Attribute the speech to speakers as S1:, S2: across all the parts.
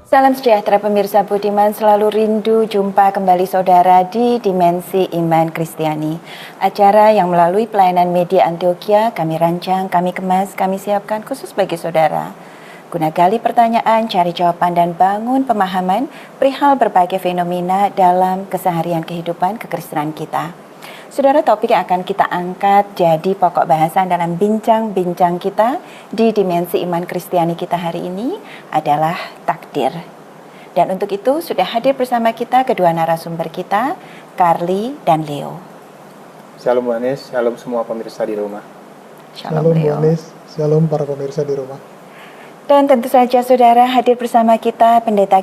S1: Salam sejahtera pemirsa budiman, selalu rindu jumpa kembali saudara di Dimensi Iman Kristiani. Acara yang melalui pelayanan media Antioquia kami rancang, kami kemas, kami siapkan khusus bagi saudara. Guna gali pertanyaan, cari jawaban dan bangun pemahaman perihal berbagai fenomena dalam keseharian kehidupan kekristenan kita. Saudara, topik yang akan kita angkat jadi pokok bahasan dalam bincang-bincang kita di Dimensi Iman Kristiani kita hari ini adalah takdir. Dan untuk itu sudah hadir bersama kita kedua narasumber kita, Carly dan Leo.
S2: Shalom Bu Anis, shalom semua pemirsa di rumah.
S3: Shalom Bu Anis, shalom para pemirsa di rumah.
S1: Dan tentu saja saudara, hadir bersama kita, Pendeta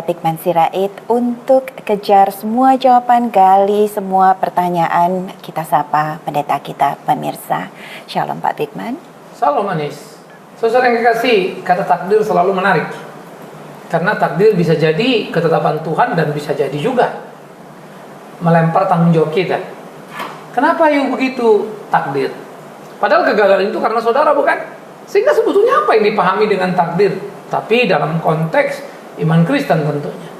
S1: Pikman Sirait, untuk kejar semua jawaban, gali semua pertanyaan. Kita sapa pendeta kita, pemirsa. Shalom Pak Pikman.
S4: Shalom Anis. Saudara yang kekasih, kata takdir selalu menarik. Karena takdir bisa jadi ketetapan Tuhan dan bisa jadi juga melempar tanggung jawab kita. Kenapa yuk begitu takdir? Padahal kegagalan itu karena saudara, bukan? Sehingga sebetulnya apa yang dipahami dengan takdir? Tapi dalam konteks iman Kristen tentunya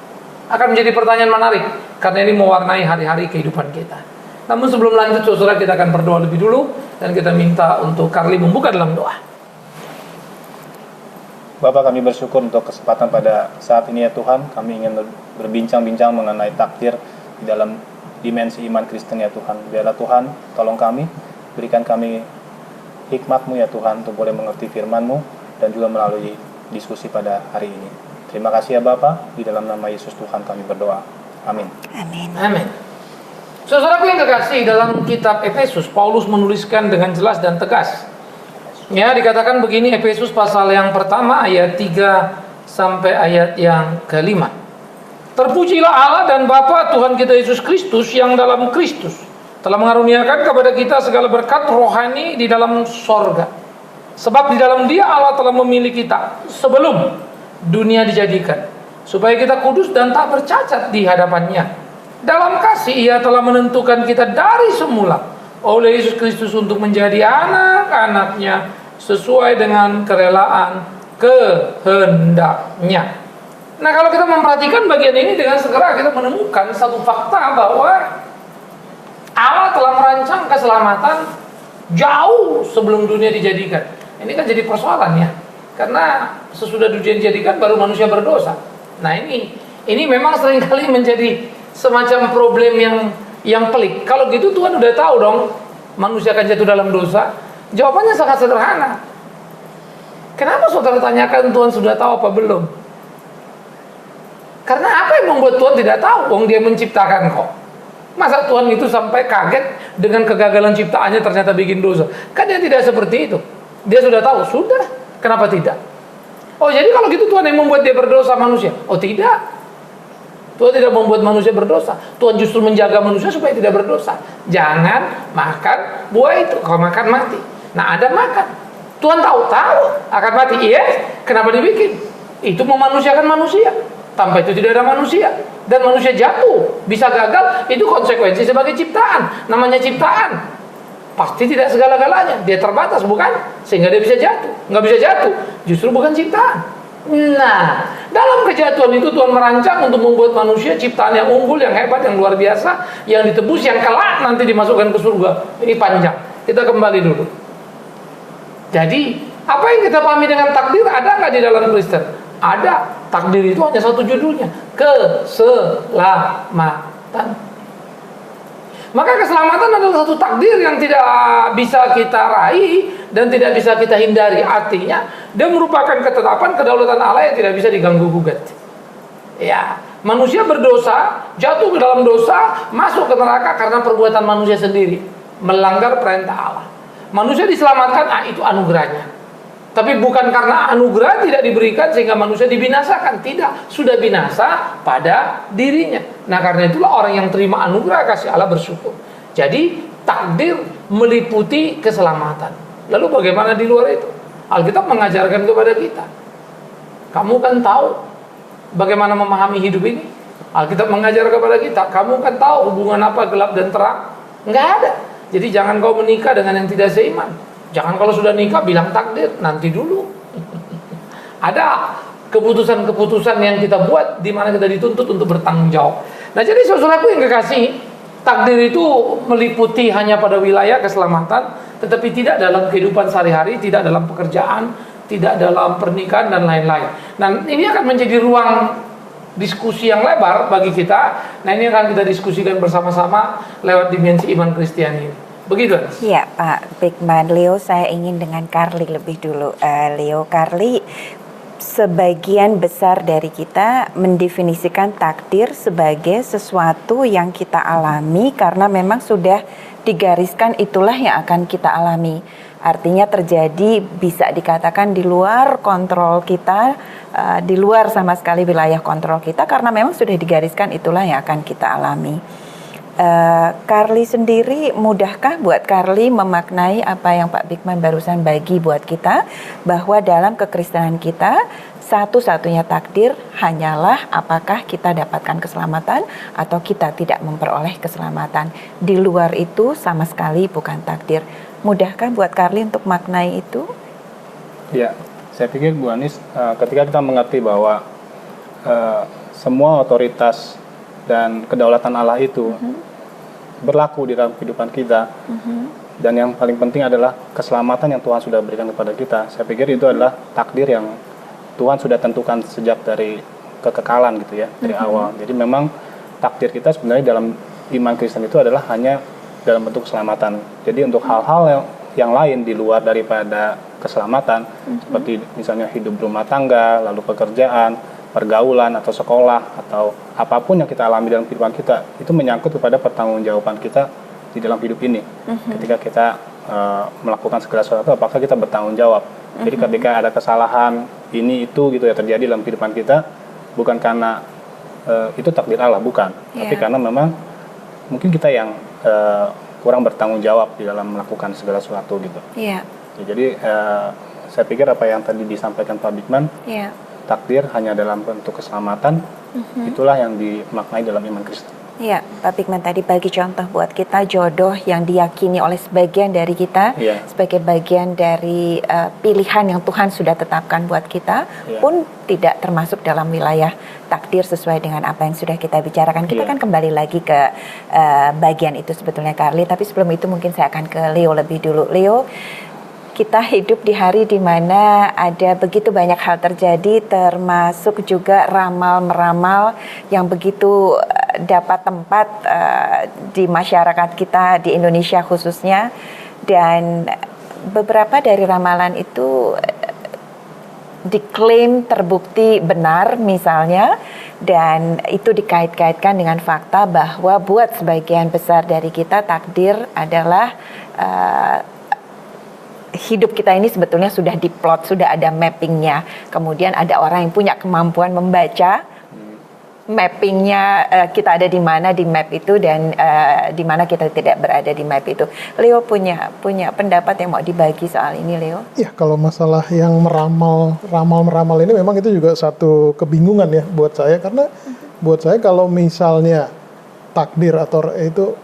S4: akan menjadi pertanyaan menarik, karena ini mewarnai hari-hari kehidupan kita. Namun sebelum lanjut saudara, kita akan berdoa lebih dulu, dan kita minta untuk Carly membuka dalam doa.
S2: Bapak, kami bersyukur untuk kesempatan pada saat ini ya Tuhan. Kami ingin berbincang-bincang mengenai takdir di dalam dimensi iman Kristen ya Tuhan. Biarlah Tuhan tolong kami, berikan kami hikmat-Mu ya Tuhan untuk boleh mengerti firman-Mu dan juga melalui diskusi pada hari ini. Terima kasih ya Bapak, di dalam nama Yesus Tuhan kami berdoa. Amin.
S1: Amin.
S4: Amin. Saudaraku yang kekasih, dalam kitab Efesus, Paulus menuliskan dengan jelas dan tegas. Ya, dikatakan begini, Efesus pasal yang pertama ayat 3 sampai ayat yang ke-5. Terpujilah Allah dan Bapa Tuhan kita Yesus Kristus yang dalam Kristus telah mengaruniakan kepada kita segala berkat rohani di dalam sorga. Sebab di dalam Dia Allah telah memilih kita sebelum dunia dijadikan, supaya kita kudus dan tak bercacat di hadapan-Nya. Dalam kasih Ia telah menentukan kita dari semula oleh Yesus Kristus untuk menjadi anak-anak-Nya sesuai dengan kerelaan kehendak-Nya. Nah, kalau kita memperhatikan bagian ini dengan segera kita menemukan satu fakta bahwa Allah telah merancang keselamatan jauh sebelum dunia dijadikan. Ini kan jadi persoalan ya, karena sesudah dunia dijadikan baru manusia berdosa. Nah, ini memang seringkali menjadi semacam problem yang pelik. Kalau gitu Tuhan udah tahu dong manusia akan jatuh dalam dosa. Jawabannya sangat sederhana. Kenapa saudara tanyakan Tuhan sudah tahu apa belum? Karena apa yang membuat Tuhan tidak tahu? Wong Dia menciptakan kok. Masa Tuhan itu sampai kaget dengan kegagalan ciptaannya ternyata bikin dosa? Kan Dia tidak seperti itu. Dia sudah tahu, sudah. Kenapa tidak? Oh, jadi kalau gitu Tuhan yang membuat dia berdosa manusia? Oh, tidak. Tuhan tidak membuat manusia berdosa. Tuhan justru menjaga manusia supaya tidak berdosa. Jangan makan buah itu. Kalau makan mati. Nah, Adam makan. Tuhan tahu akan mati. Iya. Kenapa dibikin? Itu memanusiakan manusia. Tanpa itu tidak ada manusia. Dan manusia jatuh, bisa gagal, itu konsekuensi sebagai ciptaan. Namanya ciptaan, pasti tidak segala-galanya. Dia terbatas, bukan? Sehingga dia bisa jatuh. Nggak bisa jatuh, justru bukan ciptaan. Nah, dalam kejatuhan itu Tuhan merancang untuk membuat manusia ciptaan yang unggul, yang hebat, yang luar biasa, yang ditebus, yang kelak nanti dimasukkan ke surga. Ini panjang. Kita kembali dulu. Jadi, apa yang kita pahami dengan takdir ada nggak di dalam Kristen? Ada. Takdir itu hanya satu judulnya, keselamatan. Maka keselamatan adalah satu takdir yang tidak bisa kita raih dan tidak bisa kita hindari. Artinya, dia merupakan ketetapan kedaulatan Allah yang tidak bisa diganggu gugat. Ya, manusia berdosa, jatuh ke dalam dosa, masuk ke neraka karena perbuatan manusia sendiri, melanggar perintah Allah. Manusia diselamatkan, itu anugerahnya. Tapi bukan karena anugerah tidak diberikan sehingga manusia dibinasakan. Tidak, sudah binasa pada dirinya. Nah, karena itulah orang yang terima anugerah kasih Allah bersyukur. Jadi takdir meliputi keselamatan. Lalu bagaimana di luar itu? Alkitab mengajarkan kepada kita. Kamu kan tahu bagaimana memahami hidup ini. Alkitab mengajar kepada kita. Kamu kan tahu hubungan apa gelap dan terang. Enggak ada. Jadi jangan kau menikah dengan yang tidak seiman. Jangan kalau sudah nikah bilang takdir, nanti dulu. Ada keputusan-keputusan yang kita buat di mana kita dituntut untuk bertanggung jawab. Nah, jadi saudaraku yang kekasih, takdir itu meliputi hanya pada wilayah keselamatan, tetapi tidak dalam kehidupan sehari-hari, tidak dalam pekerjaan, tidak dalam pernikahan dan lain-lain. Nah, ini akan menjadi ruang diskusi yang lebar bagi kita. Nah, ini akan kita diskusikan bersama-sama lewat dimensi iman Kristiani. Begitu?
S1: Ya, Pak Bigman. Leo, saya ingin dengan Carly lebih dulu. Leo, Carly, sebagian besar dari kita mendefinisikan takdir sebagai sesuatu yang kita alami karena memang sudah digariskan itulah yang akan kita alami. Artinya terjadi bisa dikatakan di luar kontrol kita, di luar sama sekali wilayah kontrol kita karena memang sudah digariskan itulah yang akan kita alami. Carly sendiri, mudahkah buat Carly memaknai apa yang Pak Bigman barusan bagi buat kita, bahwa dalam kekristenan kita satu-satunya takdir hanyalah apakah kita dapatkan keselamatan atau kita tidak memperoleh keselamatan. Di luar itu sama sekali bukan takdir. Mudahkah buat Carly untuk maknai itu?
S2: Ya, saya pikir Bu Anis, ketika kita mengerti bahwa semua otoritas dan kedaulatan Allah itu berlaku di dalam kehidupan kita, dan yang paling penting adalah keselamatan yang Tuhan sudah berikan kepada kita. Saya pikir itu adalah takdir yang Tuhan sudah tentukan sejak dari kekekalan gitu ya, dari awal. Jadi memang takdir kita sebenarnya dalam iman Kristen itu adalah hanya dalam bentuk keselamatan. Jadi untuk hal-hal yang lain di luar daripada keselamatan, seperti misalnya hidup rumah tangga, lalu pekerjaan, pergaulan atau sekolah atau apapun yang kita alami dalam kehidupan kita, itu menyangkut kepada pertanggungjawaban kita di dalam hidup ini. Ketika kita melakukan segala sesuatu, apakah kita bertanggung jawab? Jadi ketika ada kesalahan ini itu gitu ya terjadi dalam kehidupan kita, bukan karena itu takdir Allah, bukan, tapi karena memang mungkin kita yang kurang bertanggung jawab di dalam melakukan segala sesuatu gitu. Ya, jadi saya pikir apa yang tadi disampaikan Pak Bigman, takdir hanya dalam bentuk keselamatan, itulah yang dimaknai dalam iman Kristen.
S1: Ya, Pak Bigman tadi bagi contoh buat kita jodoh yang diyakini oleh sebagian dari kita sebagai bagian dari pilihan yang Tuhan sudah tetapkan buat kita, pun tidak termasuk dalam wilayah takdir sesuai dengan apa yang sudah kita bicarakan. Kita kan kembali lagi ke bagian itu sebetulnya, Carly, tapi sebelum itu mungkin saya akan ke Leo lebih dulu. Leo, kita hidup di hari di mana ada begitu banyak hal terjadi, termasuk juga ramal-meramal yang begitu dapat tempat di masyarakat kita di Indonesia khususnya, dan beberapa dari ramalan itu diklaim terbukti benar misalnya, dan itu dikait-kaitkan dengan fakta bahwa buat sebagian besar dari kita takdir adalah hidup kita ini sebetulnya sudah diplot, sudah ada mappingnya. Kemudian ada orang yang punya kemampuan membaca mappingnya, kita ada di mana di map itu, dan di mana kita tidak berada di map itu. Leo punya pendapat yang mau dibagi soal ini, Leo?
S3: Ya, kalau masalah yang meramal ini memang itu juga satu kebingungan ya buat saya, karena buat saya kalau misalnya takdir atau itu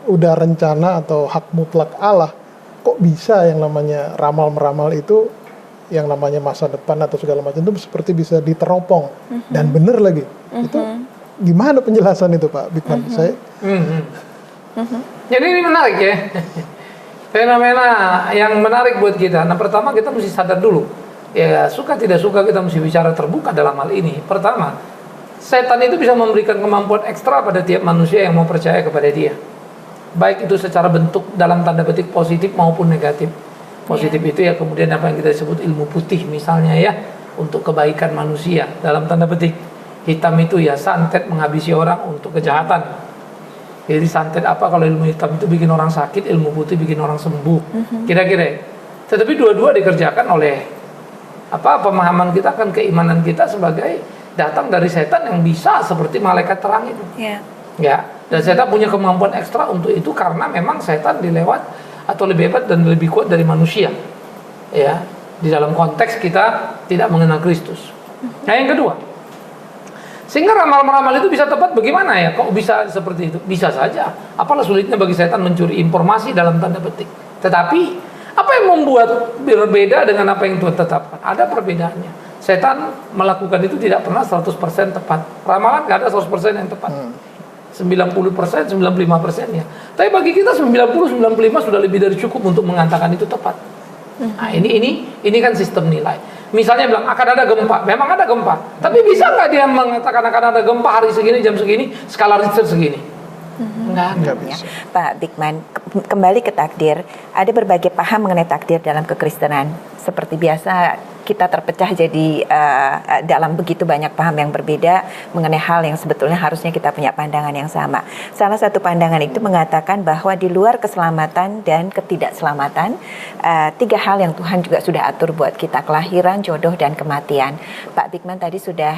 S3: udah rencana atau hak mutlak Allah, kok bisa yang namanya ramal-meramal itu, yang namanya masa depan atau segala macam itu seperti bisa diteropong dan benar lagi. Itu gimana penjelasan itu, Pak Bigman? Saya
S4: Jadi ini menarik ya. Fenomena yang menarik buat kita. Nah, pertama kita mesti sadar dulu. Ya, suka tidak suka kita mesti bicara terbuka dalam hal ini. Pertama, setan itu bisa memberikan kemampuan ekstra pada tiap manusia yang mau percaya kepada dia. Baik itu secara bentuk dalam tanda petik positif maupun negatif. Positif itu ya kemudian apa yang kita sebut ilmu putih misalnya ya, untuk kebaikan manusia dalam tanda petik. Hitam itu ya santet menghabisi orang untuk kejahatan. Jadi santet apa kalau ilmu hitam itu bikin orang sakit, ilmu putih bikin orang sembuh. Kira-kira. Tetapi dua-dua dikerjakan oleh pemahaman kita, kan keimanan kita sebagai datang dari setan yang bisa seperti malaikat terang itu. Ya, dan setan punya kemampuan ekstra untuk itu karena memang setan dilewat atau lebih hebat dan lebih kuat dari manusia. Ya, di dalam konteks kita tidak mengenal Kristus. Nah, yang kedua, sehingga ramal-meramal itu bisa tepat bagaimana ya? Kok bisa seperti itu? Bisa saja. Apalah sulitnya bagi setan mencuri informasi dalam tanda petik. Tetapi apa yang membuat berbeda dengan apa yang Tuhan tetapkan? Ada perbedaannya. setan melakukan itu tidak pernah 100% tepat. Ramalan nggak ada 100% yang tepat. 90%, 95% ya. Tapi bagi kita 90, 95 sudah lebih dari cukup untuk mengatakan itu tepat. Nah, ini kan sistem nilai. Misalnya bilang akan ada gempa, memang ada gempa. Tapi bisa nggak dia mengatakan akan ada gempa hari segini, jam segini, skala Richter segini? Nggak bisa.
S1: Pak Bigman, kembali ke takdir. Ada berbagai paham mengenai takdir dalam kekristenan. Seperti biasa kita terpecah jadi dalam begitu banyak paham yang berbeda mengenai hal yang sebetulnya harusnya kita punya pandangan yang sama. Salah satu pandangan itu mengatakan bahwa di luar keselamatan dan ketidakselamatan, 3 hal yang Tuhan juga sudah atur buat kita: kelahiran, jodoh, dan kematian. Pak Bigman tadi sudah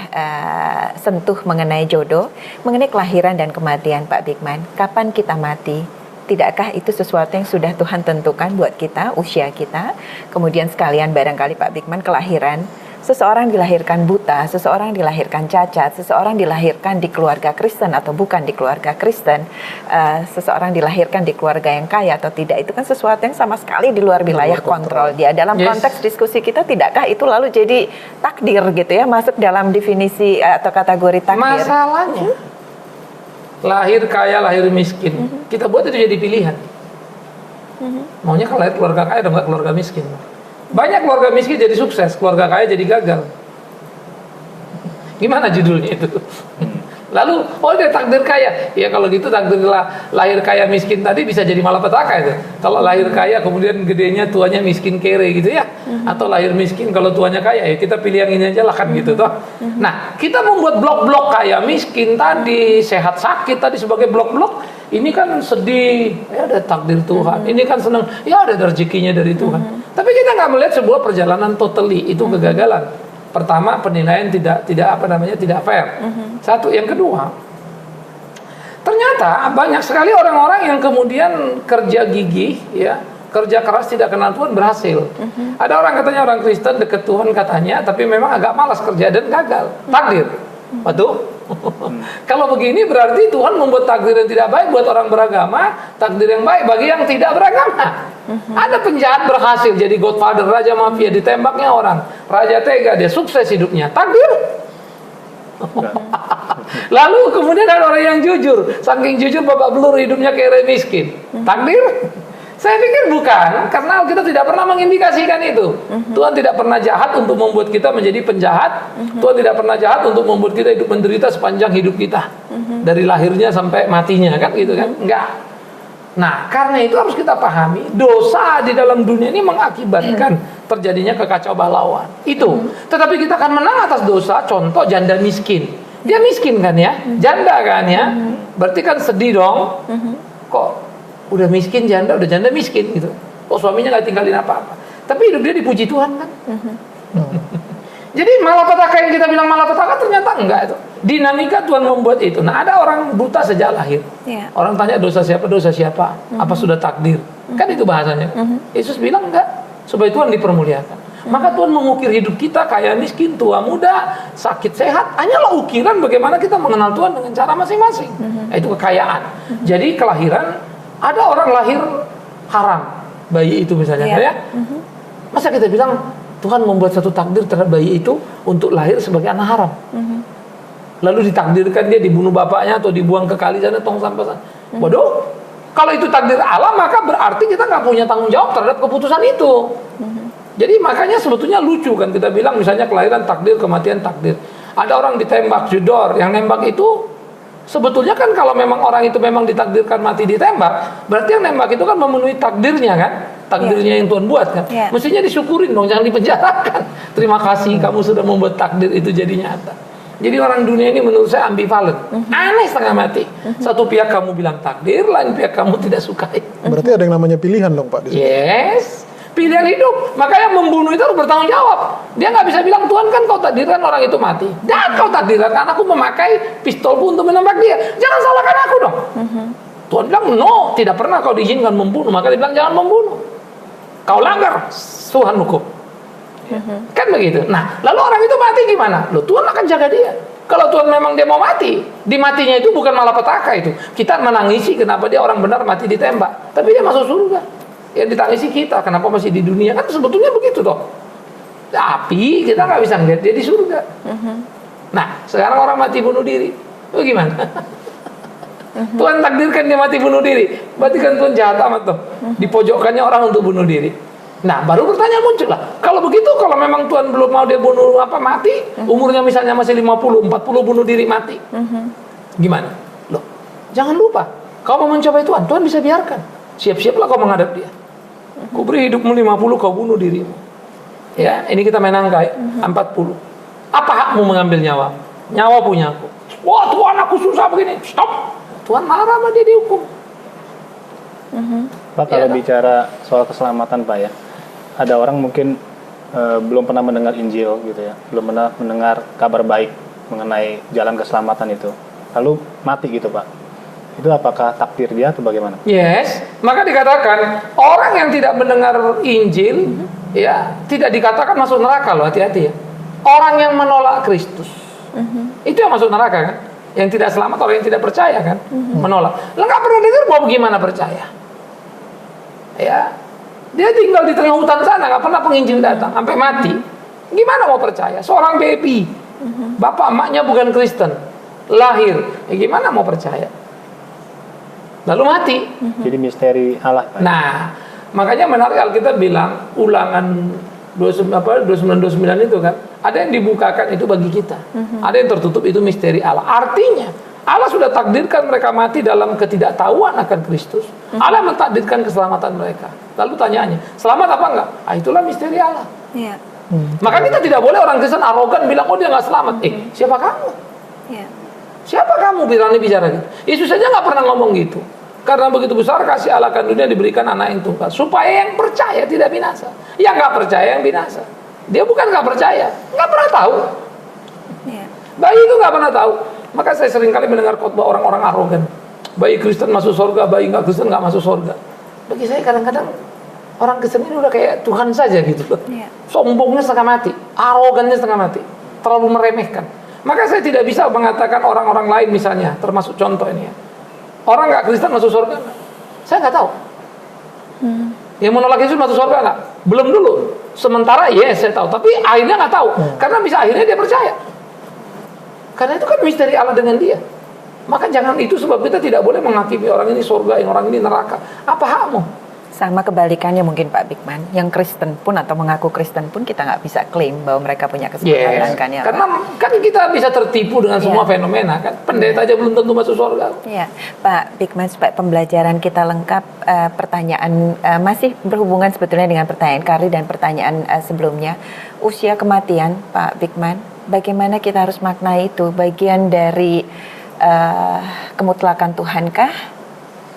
S1: sentuh mengenai jodoh, mengenai kelahiran dan kematian. Pak Bigman, kapan kita mati? Tidakkah itu sesuatu yang sudah Tuhan tentukan buat kita, usia kita? Kemudian sekalian barangkali Pak Bigman, kelahiran. Seseorang dilahirkan buta, seseorang dilahirkan cacat, seseorang dilahirkan di keluarga Kristen atau bukan di keluarga Kristen, seseorang dilahirkan di keluarga yang kaya atau tidak, itu kan sesuatu yang sama sekali di luar wilayah kontrol dia. Dalam konteks diskusi kita, tidakkah itu lalu jadi takdir gitu ya, masuk dalam definisi atau kategori takdir?
S4: Masalahnya, lahir kaya, lahir miskin, kita buat itu jadi pilihan. Maunya kalau lahir keluarga kaya dan nggak keluarga miskin. Banyak keluarga miskin jadi sukses, keluarga kaya jadi gagal. Gimana judulnya itu? Lalu, oh dia takdir kaya. Ya kalau gitu takdir lahir kaya miskin tadi bisa jadi malapetaka itu. Kalau lahir kaya kemudian gedenya tuanya miskin kere gitu ya. Atau lahir miskin kalau tuanya kaya, ya kita pilih yang ini aja lah kan gitu toh. Nah, kita membuat blok-blok kaya miskin tadi, sehat sakit tadi sebagai blok-blok. Ini kan sedih, ya ada takdir Tuhan. Ini kan senang, ya ada rezekinya dari Tuhan. Tapi kita nggak melihat sebuah perjalanan totally itu kegagalan. Pertama, penilaian tidak fair. Satu, yang kedua, ternyata banyak sekali orang-orang yang kemudian kerja gigih, ya, kerja keras tidak kenal Tuhan berhasil. Ada orang katanya orang Kristen deket Tuhan katanya, tapi memang agak malas kerja dan gagal. Takdir, betul? Kalau begini berarti Tuhan membuat takdir yang tidak baik buat orang beragama, takdir yang baik bagi yang tidak beragama. Ada penjahat berhasil jadi godfather, raja mafia, ditembaknya orang, raja tega, dia sukses hidupnya, takdir. Lalu kemudian ada orang yang jujur, saking jujur babak belur hidupnya kere miskin, takdir. Saya pikir bukan, karena kita tidak pernah mengindikasikan itu. Tuhan tidak pernah jahat untuk membuat kita menjadi penjahat. Tuhan tidak pernah jahat untuk membuat kita hidup menderita sepanjang hidup kita. Dari lahirnya sampai matinya, kan gitu kan? Enggak. Nah, karena itu harus kita pahami, dosa di dalam dunia ini mengakibatkan terjadinya kekacauan balauan. Itu. Tetapi kita akan menang atas dosa, contoh janda miskin. Dia miskin kan ya? Janda kan ya? Berarti kan sedih dong. Kok udah miskin janda, udah janda miskin gitu. Kok suaminya nggak tinggalin apa-apa. Tapi hidup dia dipuji Tuhan kan. Jadi malapetaka yang kita bilang malapetaka ternyata enggak itu. Dinamika Tuhan membuat itu. Nah, ada orang buta sejak lahir. Orang tanya dosa siapa? Apa sudah takdir? Kan itu bahasanya. Yesus bilang enggak, supaya Tuhan dipermuliakan. Maka Tuhan mengukir hidup kita kaya miskin, tua muda, sakit sehat, hanyalah ukiran bagaimana kita mengenal Tuhan dengan cara masing-masing. Itu kekayaan. Jadi kelahiran, ada orang lahir haram, bayi itu misalnya, ya. Masa kita bilang Tuhan membuat satu takdir terhadap bayi itu untuk lahir sebagai anak haram. Lalu ditakdirkan dia dibunuh bapaknya atau dibuang ke kali sana, tong sampah sana. Bodoh. Kalau itu takdir Allah, maka berarti kita nggak punya tanggung jawab terhadap keputusan itu. Jadi makanya sebetulnya lucu kan kita bilang misalnya kelahiran takdir, kematian takdir. Ada orang ditembak jedor, yang nembak itu sebetulnya kan kalau memang orang itu memang ditakdirkan mati ditembak, berarti yang nembak itu kan memenuhi takdirnya kan, takdirnya yang Tuhan buat kan. Mestinya disyukurin dong, jangan dipenjarakan. Terima kasih kamu sudah membuat takdir itu jadi nyata. Jadi orang dunia ini menurut saya ambivalen, aneh setengah mati. Satu pihak kamu bilang takdir, lain pihak kamu tidak sukai.
S3: Berarti ada yang namanya pilihan dong Pak di situ.
S4: Yes, pilihan hidup. Makanya membunuh itu harus bertanggung jawab. Dia nggak bisa bilang Tuhan kan kau takdirkan orang itu mati. Dan kau takdirkan aku memakai pistolku untuk menembak dia. Jangan salahkan aku dong. Tuhan bilang no, tidak pernah kau diizinkan membunuh. Maka dia bilang jangan membunuh. Kau langgar, Tuhan hukum. Kan begitu. Nah, lalu orang itu mati gimana? Loh, Tuhan akan jaga dia. Kalau Tuhan memang dia mau mati, di matinya itu bukan malapetaka itu. Kita menangisi kenapa dia orang benar mati ditembak, tapi dia masuk surga. Yang ditangisi kita, kenapa masih di dunia? Kan sebetulnya begitu toh. Tapi kita nggak bisa ngeliat dia di surga. Nah, sekarang orang mati bunuh diri, bagaimana? Tuhan takdirkan dia mati bunuh diri, berarti kan Tuhan jahat amat tuh. Dipojokkannya orang untuk bunuh diri. Nah, baru pertanyaan muncul lah. Kalau begitu, kalau memang Tuhan belum mau dia mati, umurnya misalnya masih 50, 40 bunuh diri mati. Gimana? Loh, jangan lupa, kau mau mencapai Tuhan, Tuhan bisa biarkan. Siap-siaplah kau menghadap dia. Ku beri hidupmu 50, kau bunuh dirimu. Ya, ini kita main angka ya, 40. Apa hakmu mengambil nyawa? Nyawa punya aku. Wah, Tuhan aku susah begini. Stop. Tuhan marah sama dia, dihukum.
S2: Pak, kalau bicara soal keselamatan Pak ya, ada orang mungkin belum pernah mendengar Injil gitu ya, belum pernah mendengar kabar baik mengenai jalan keselamatan itu, lalu mati gitu Pak. Itu apakah takdir dia atau bagaimana?
S4: Yes, maka dikatakan orang yang tidak mendengar Injil, ya tidak dikatakan masuk neraka loh, hati-hati ya. Orang yang menolak Kristus, itu yang masuk neraka kan? Yang tidak selamat orang yang tidak percaya kan? Menolak. Lah nggak pernah dengar mau bagaimana percaya? Ya, dia tinggal di tengah hutan sana, nggak pernah penginjil datang, sampai mati. Gimana mau percaya? Seorang baby, bapak emaknya bukan Kristen, lahir, ya gimana mau percaya? Lalu mati.
S2: Jadi misteri Allah Pak.
S4: Nah, makanya menarik Alkitab bilang Ulangan 29 itu kan, ada yang dibukakan itu bagi kita, ada yang tertutup itu misteri Allah. Artinya Allah sudah takdirkan mereka mati dalam ketidaktahuan akan Kristus. Allah mentakdirkan keselamatan mereka. Lalu tanyaannya, selamat apa enggak? Itulah misteri Allah.
S1: Iya.
S4: Maka kita tidak boleh orang Kristen arogan bilang, oh dia nggak selamat. Siapa kamu?
S1: Iya.
S4: Siapa kamu berani bicara gitu? Yesus saja nggak pernah ngomong gitu. Karena begitu besar kasih Allah akan dunia diberikan anak yang tunggal, supaya yang percaya tidak binasa, yang nggak percaya yang binasa. Dia bukan nggak percaya, nggak pernah tahu.
S1: Iya.
S4: Bayi itu nggak pernah tahu. Maka saya sering kali mendengar khotbah orang-orang arogan. Bayi Kristen masuk surga, bayi nggak Kristen nggak masuk surga. Bagi saya kadang-kadang orang Kristen ini udah kayak Tuhan saja gitu loh.
S1: Iya.
S4: Sombongnya setengah mati, arogannya setengah mati, terlalu meremehkan. Maka saya tidak bisa mengatakan orang-orang lain misalnya, termasuk contoh ini ya. Orang nggak Kristen masuk surga nggak? Saya nggak tahu. Yang menolak Yesus masuk surga nggak? Belum dulu. Sementara yes saya tahu, tapi akhirnya nggak tahu. Karena bisa akhirnya dia percaya. Karena itu kan misteri Allah dengan dia. Maka jangan itu sebab kita tidak boleh menghakimi orang ini surga, yang orang ini neraka. Apa hakmu?
S1: Sama kebalikannya mungkin Pak Bigman, yang Kristen pun atau mengaku Kristen pun kita nggak bisa klaim bahwa mereka punya kesempatan kan ya.
S4: Karena kan kita bisa tertipu dengan semua fenomena kan. Pendeta aja belum tentu masuk surga.
S1: Iya, Pak Bigman, supaya pembelajaran kita lengkap, pertanyaan masih berhubungan sebetulnya dengan pertanyaan Kari dan pertanyaan sebelumnya. Usia kematian, Pak Bigman, bagaimana kita harus maknai itu? Bagian dari kemutlakan Tuhankah?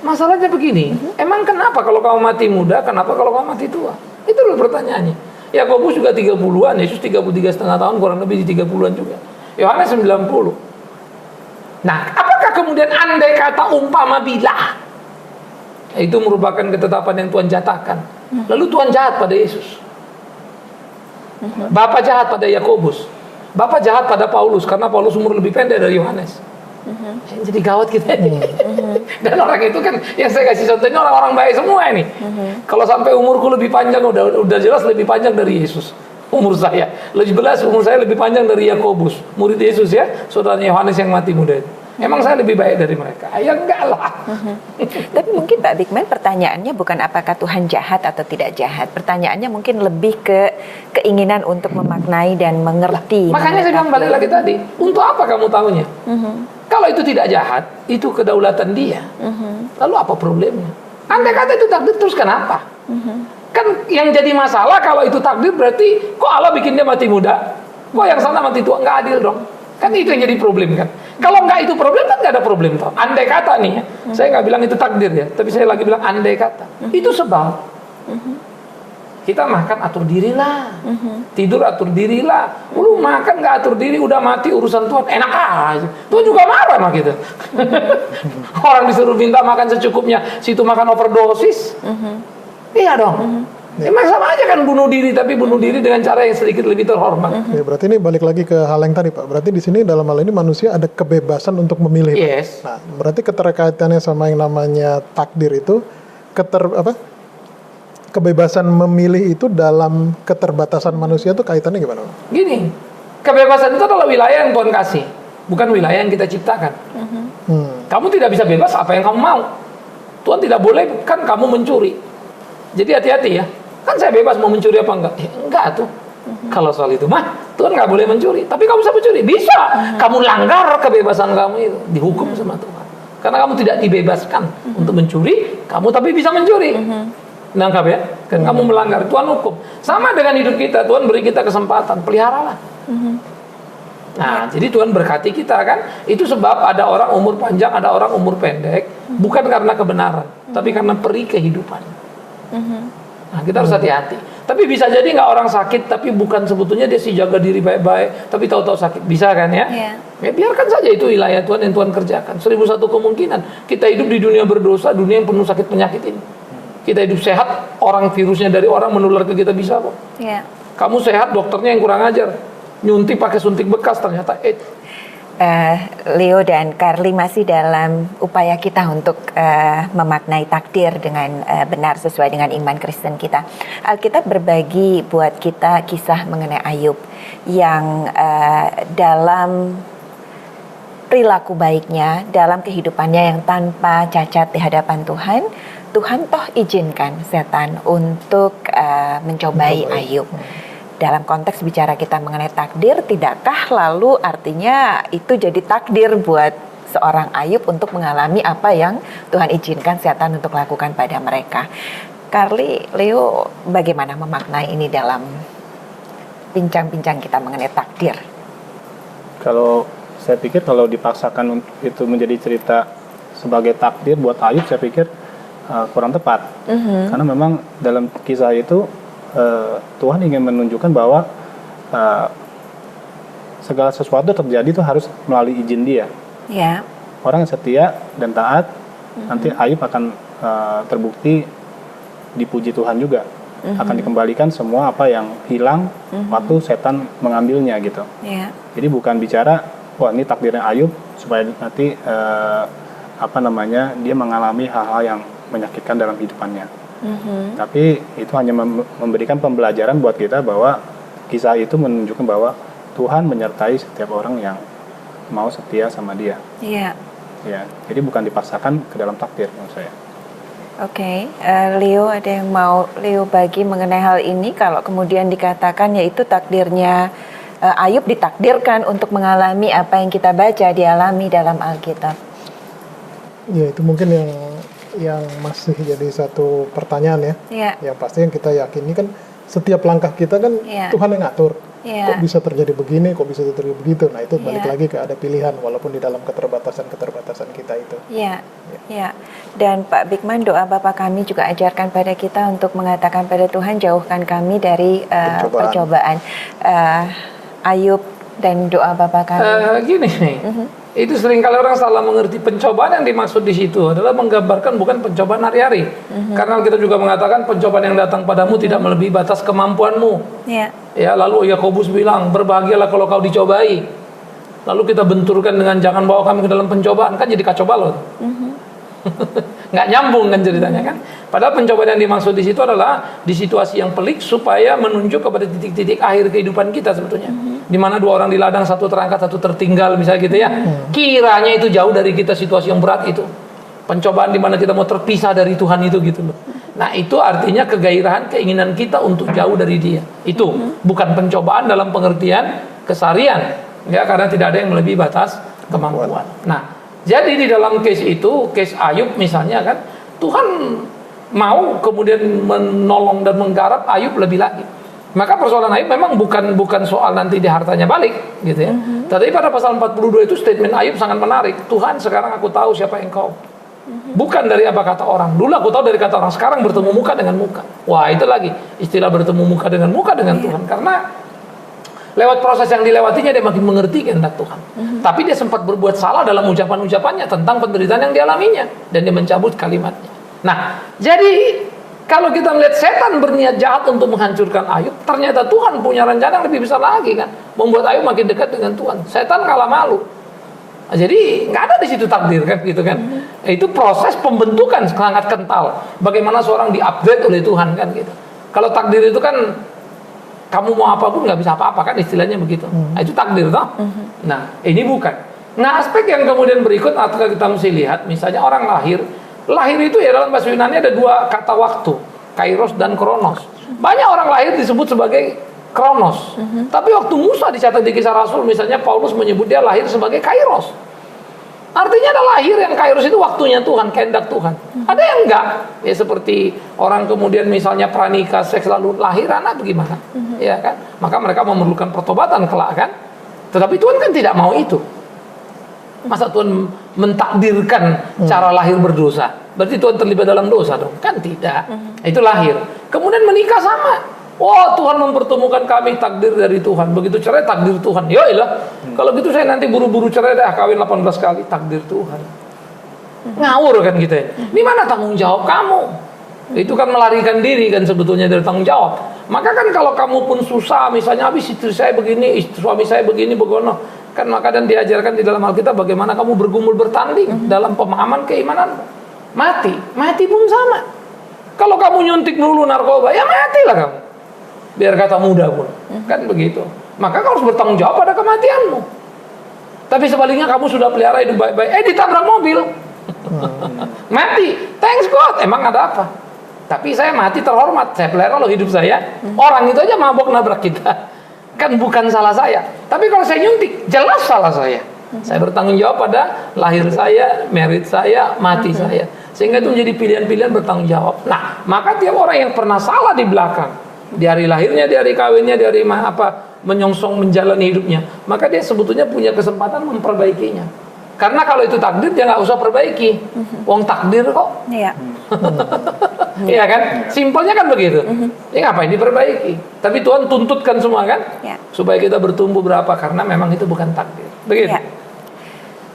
S4: Masalahnya begini, emang kenapa kalau kamu mati muda, kenapa kalau kamu mati tua? Itu loh pertanyaannya. Yakobus juga 30-an, Yesus 33,5 tahun, kurang lebih di 30-an juga. Yohanes 90. Nah, apakah kemudian andai kata umpama bila? Itu merupakan ketetapan yang Tuhan jatahkan. Lalu Tuhan jahat pada Yesus. Bapak jahat pada Yakobus. Bapak jahat pada Paulus, karena Paulus umur lebih pendek dari Yohanes. Jadi gawat kita ini. Dan orang itu kan yang saya kasih contohnya orang-orang baik semua ini. Kalau sampai umurku lebih panjang udah jelas lebih panjang dari Yesus. Umur saya lebih jelas umur saya lebih panjang dari Yakobus, murid Yesus ya, saudaranya Yohanes yang mati muda. Emang saya lebih baik dari mereka? Ya enggak lah.
S1: Tapi mungkin Pak Bigman pertanyaannya bukan apakah Tuhan jahat atau tidak jahat. Pertanyaannya mungkin lebih ke keinginan untuk memaknai dan mengerti.
S4: Makanya saya bilang balik lagi tadi, untuk apa kamu tahunya? Kalau itu tidak jahat, itu kedaulatan dia. Lalu apa problemnya? Andai kata itu takdir, terus kenapa? Kan yang jadi masalah kalau itu takdir berarti kok Allah bikin dia mati muda? Kok yang sana mati tua? Nggak adil dong. Kan itu yang jadi problem kan. Kalau nggak itu problem kan nggak ada problem toh. Andai kata nih ya, saya nggak bilang itu takdir ya, tapi saya lagi bilang andai kata. Itu sebab kita makan atur dirilah, tidur atur dirilah. Lu makan nggak atur diri, udah mati urusan Tuhan, enak aja. Tuhan juga marah sama kita. Orang disuruh minta makan secukupnya, situ makan overdosis. Iya dong. Emang sama aja kan bunuh diri, tapi bunuh diri dengan cara yang sedikit lebih terhormat.
S3: Ya, berarti ini balik lagi ke hal yang tadi Pak. Berarti di sini dalam hal ini manusia ada kebebasan untuk memilih.
S4: Yes.
S3: Nah, berarti keterkaitannya sama yang namanya takdir itu kebebasan memilih itu dalam keterbatasan manusia itu kaitannya gimana?
S4: Gini, kebebasan itu adalah wilayah yang Tuhan kasih, bukan wilayah yang kita ciptakan. Kamu tidak bisa bebas apa yang kamu mau. Tuhan tidak boleh kan kamu mencuri. Jadi hati-hati ya. Kan saya bebas mau mencuri apa enggak? Enggak tuh. Kalau soal itu mah Tuhan nggak boleh mencuri. Tapi kamu bisa mencuri, bisa. Kamu langgar kebebasan kamu itu, dihukum sama Tuhan. Karena kamu tidak dibebaskan untuk mencuri, kamu tapi bisa mencuri. Nangkap ya? Kan kamu melanggar, Tuhan hukum. Sama dengan hidup kita, Tuhan beri kita kesempatan, peliharalah. Nah, jadi Tuhan berkati kita kan. Itu sebab ada orang umur panjang, ada orang umur pendek, bukan karena kebenaran, tapi karena peri kehidupan. Nah, kita harus hati-hati. Tapi bisa jadi nggak orang sakit, tapi bukan sebetulnya dia sih jaga diri baik-baik, tapi tahu-tahu sakit. Bisa kan ya? Ya biarkan saja itu wilayah Tuhan yang Tuhan kerjakan. 1001 kemungkinan. Kita hidup di dunia berdosa, dunia yang penuh sakit penyakit ini. Kita hidup sehat, orang virusnya dari orang menular ke kita bisa kok. Kamu sehat, dokternya yang kurang ajar. Nyuntik pakai suntik bekas ternyata
S1: Leo dan Carly masih dalam upaya kita untuk memaknai takdir dengan benar sesuai dengan iman Kristen kita. Alkitab berbagi buat kita kisah mengenai Ayub yang dalam perilaku baiknya, dalam kehidupannya yang tanpa cacat di hadapan Tuhan, Tuhan toh izinkan setan untuk mencobai Ayub. Dalam konteks bicara kita mengenai takdir, tidakkah lalu artinya itu jadi takdir buat seorang Ayub untuk mengalami apa yang Tuhan izinkan setan untuk lakukan pada mereka? Carly, Leo, bagaimana memaknai ini dalam bincang-bincang kita mengenai takdir?
S2: Kalau saya pikir kalau dipaksakan itu menjadi cerita sebagai takdir buat Ayub, saya pikir kurang tepat. Karena memang dalam kisah itu Tuhan ingin menunjukkan bahwa segala sesuatu terjadi itu harus melalui izin Dia. Orang yang setia dan taat, nanti Ayub akan terbukti dipuji Tuhan juga. Akan dikembalikan semua apa yang hilang waktu setan mengambilnya gitu. Jadi bukan bicara, wah ini takdirnya Ayub supaya nanti dia mengalami hal-hal yang menyakitkan dalam hidupannya. Tapi itu hanya memberikan pembelajaran buat kita bahwa kisah itu menunjukkan bahwa Tuhan menyertai setiap orang yang mau setia sama Dia. Ya, jadi bukan dipaksakan ke dalam takdir menurut saya.
S1: Oke, Leo, ada yang mau Leo bagi mengenai hal ini? Kalau kemudian dikatakan yaitu takdirnya Ayub ditakdirkan untuk mengalami apa yang kita baca dialami dalam Alkitab.
S3: Ya, itu mungkin yang masih jadi satu pertanyaan ya. Yang pasti yang kita yakini kan setiap langkah kita kan Tuhan yang ngatur. Kok bisa terjadi begini, kok bisa terjadi begitu. Nah itu balik lagi ke ada pilihan walaupun di dalam keterbatasan kita itu. Dan Pak Bigman, doa Bapak kami juga ajarkan pada kita untuk mengatakan pada Tuhan, jauhkan kami dari percobaan. Ayub dan doa Bapak kami.
S4: Gini nih. Itu seringkali orang salah mengerti. Pencobaan yang dimaksud di situ adalah menggambarkan bukan pencobaan hari-hari. Karena kita juga mengatakan pencobaan yang datang padamu tidak melebihi batas kemampuanmu. Ya, lalu Yakobus bilang, berbahagialah kalau kau dicobai. Lalu kita benturkan dengan jangan bawa kami ke dalam pencobaan, kan jadi kacau balau. Nggak nyambung kan ceritanya kan. Padahal pencobaan yang dimaksud di situ adalah di situasi yang pelik supaya menunjuk kepada titik-titik akhir kehidupan kita sebetulnya. Di mana dua orang di ladang, satu terangkat, satu tertinggal misalnya gitu ya. Kiranya itu jauh dari kita situasi yang berat itu. Pencobaan di mana kita mau terpisah dari Tuhan itu gitu loh. Nah, itu artinya kegairahan, keinginan kita untuk jauh dari Dia. Itu bukan pencobaan dalam pengertian kesarian. Ya, karena tidak ada yang melebihi batas kemampuan. Nah, jadi di dalam case itu, case Ayub misalnya kan, Tuhan mau kemudian menolong dan menggarap Ayub lebih lagi. Maka persoalan Ayub memang bukan soal nanti di hartanya balik gitu ya. Tetapi pada pasal 42 itu statement Ayub sangat menarik. Tuhan, sekarang aku tahu siapa Engkau. Bukan dari apa kata orang. Dulu aku tahu dari kata orang, sekarang bertemu muka dengan muka. Wah, itu lagi istilah bertemu muka dengan Tuhan. Karena lewat proses yang dilewatinya dia makin mengerti kehendak Tuhan. Tapi dia sempat berbuat salah dalam ucapan-ucapannya tentang penderitaan yang dialaminya, dan dia mencabut kalimatnya. Nah, jadi kalau kita melihat setan berniat jahat untuk menghancurkan Ayub, ternyata Tuhan punya rencana yang lebih besar lagi kan, membuat Ayub makin dekat dengan Tuhan. Setan kalah malu. Jadi nggak ada di situ takdir kan gitu kan. Itu proses pembentukan sangat kental. Bagaimana seorang di-upgrade oleh Tuhan kan gitu. Kalau takdir itu kan kamu mau apapun nggak bisa apa-apa kan istilahnya begitu. Nah, itu takdir toh. Nah ini bukan. Nah aspek yang kemudian berikut atau kita mesti lihat misalnya orang lahir itu ya dalam bahasa Yunani ada dua kata waktu, kairos dan kronos. Banyak orang lahir disebut sebagai kronos. Tapi waktu Musa dicatat di Kisah Rasul misalnya Paulus menyebut dia lahir sebagai kairos. Artinya ada lahir yang kairos itu waktunya Tuhan, kehendak Tuhan. Ada yang enggak. Ya seperti orang kemudian misalnya pranikah seks lalu lahir anak bagaimana? Ya kan? Maka mereka memerlukan pertobatan kelak kan? Tetapi Tuhan kan tidak mau itu. Masa Tuhan mentakdirkan cara lahir berdosa? Berarti Tuhan terlibat dalam dosa dong? Kan tidak. Itu lahir. Kemudian menikah sama. Oh Tuhan mempertemukan kami, takdir dari Tuhan. Begitu cerai takdir Tuhan. Ya ilah. Kalau gitu saya nanti buru-buru cerai dah, kawin 18 kali, takdir Tuhan. Ngawur kan gitu ya. Di mana tanggung jawab kamu? Itu kan melarikan diri kan sebetulnya dari tanggung jawab. Maka kan kalau kamu pun susah, misalnya habis istri saya begini, suami saya begini, begono. Kan maka dan diajarkan di dalam Alkitab bagaimana kamu bergumul bertanding dalam pemahaman keimanan. Mati pun sama. Kalau kamu nyuntik dulu narkoba, ya matilah kamu. Biar kata muda pun, kan begitu. Maka kamu harus bertanggung jawab pada kematianmu. Tapi sebaliknya kamu sudah pelihara hidup baik-baik, ditabrak mobil, mati. Thanks God, emang ada apa? Tapi saya mati terhormat, saya pelihara loh hidup saya. Orang itu aja mabok nabrak kita, kan bukan salah saya. Tapi kalau saya nyuntik, jelas salah saya. Saya bertanggung jawab pada lahir saya, merit saya, mati saya. Sehingga itu menjadi pilihan-pilihan bertanggung jawab. Nah, maka tiap orang yang pernah salah di belakang, di hari lahirnya, di hari kawinnya, di hari menyongsong menjalani hidupnya, maka dia sebetulnya punya kesempatan memperbaikinya. Karena kalau itu takdir dia nggak usah perbaiki. Wong takdir kok.
S1: Iya.
S4: Iya kan? Simpelnya kan begitu. Ya ngapain diperbaiki? Tapi Tuhan tuntutkan semua kan?
S1: Ya.
S4: Supaya kita bertumbuh berapa karena memang itu bukan takdir. Begitu.
S1: Ya.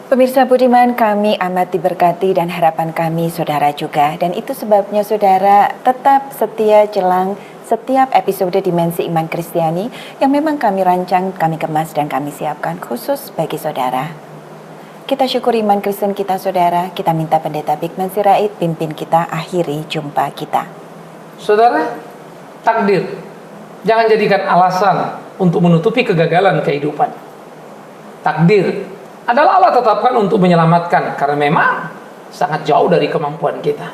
S1: Pemirsa budiman, kami amat diberkati dan harapan kami saudara juga. Dan itu sebabnya saudara tetap setia jelang setiap episode Dimensi Iman Kristiani yang memang kami rancang, kami kemas dan kami siapkan khusus bagi saudara. Kita syukur iman Kristen kita saudara, kita minta Pendeta Bigman Sirait pimpin kita akhiri jumpa kita.
S4: Saudara, takdir jangan jadikan alasan untuk menutupi kegagalan kehidupan. Takdir adalah Allah tetapkan untuk menyelamatkan karena memang sangat jauh dari kemampuan kita.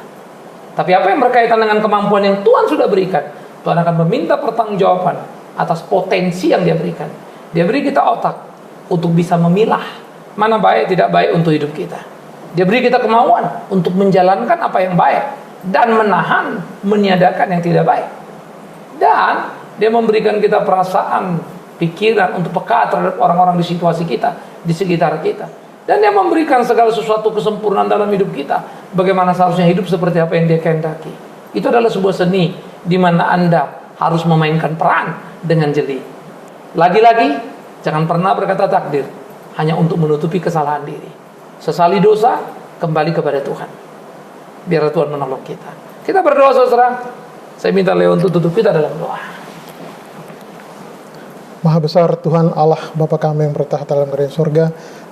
S4: Tapi apa yang berkaitan dengan kemampuan yang Tuhan sudah berikan, Tuhan akan meminta pertanggungjawaban atas potensi yang Dia berikan. Dia beri kita otak untuk bisa memilah mana baik tidak baik untuk hidup kita. Dia beri kita kemauan untuk menjalankan apa yang baik dan menahan, meniadakan yang tidak baik. Dan Dia memberikan kita perasaan, pikiran untuk peka terhadap orang-orang di situasi kita, di sekitar kita. Dan Dia memberikan segala sesuatu kesempurnaan dalam hidup kita. Bagaimana seharusnya hidup seperti apa yang Dia kehendaki. Itu adalah sebuah seni di mana Anda harus memainkan peran dengan jeli. Lagi-lagi, jangan pernah berkata takdir hanya untuk menutupi kesalahan diri. Sesali dosa, kembali kepada Tuhan. Biar Tuhan menolong kita. Kita berdoa saudara. Saya minta Leo untuk tutup kita dalam doa.
S3: Maha besar Tuhan Allah Bapa kami yang bertahta dalam kerajaan surga.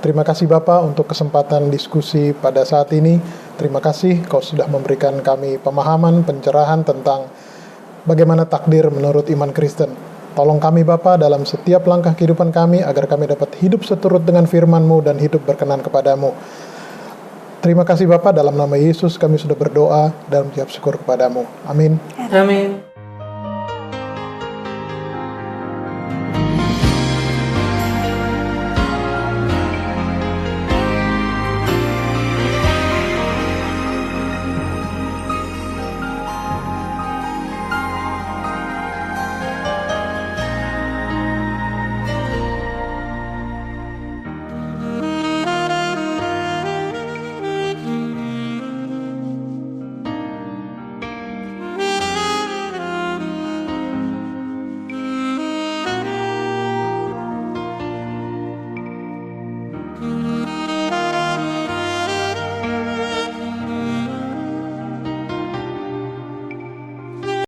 S3: Terima kasih Bapa untuk kesempatan diskusi pada saat ini. Terima kasih Kau sudah memberikan kami pemahaman, pencerahan tentang bagaimana takdir menurut iman Kristen. Tolong kami Bapa dalam setiap langkah kehidupan kami agar kami dapat hidup seturut dengan firman-Mu dan hidup berkenan kepadamu. Terima kasih Bapa, dalam nama Yesus kami sudah berdoa dan mengucap syukur kepadamu. Amin.
S4: Amin.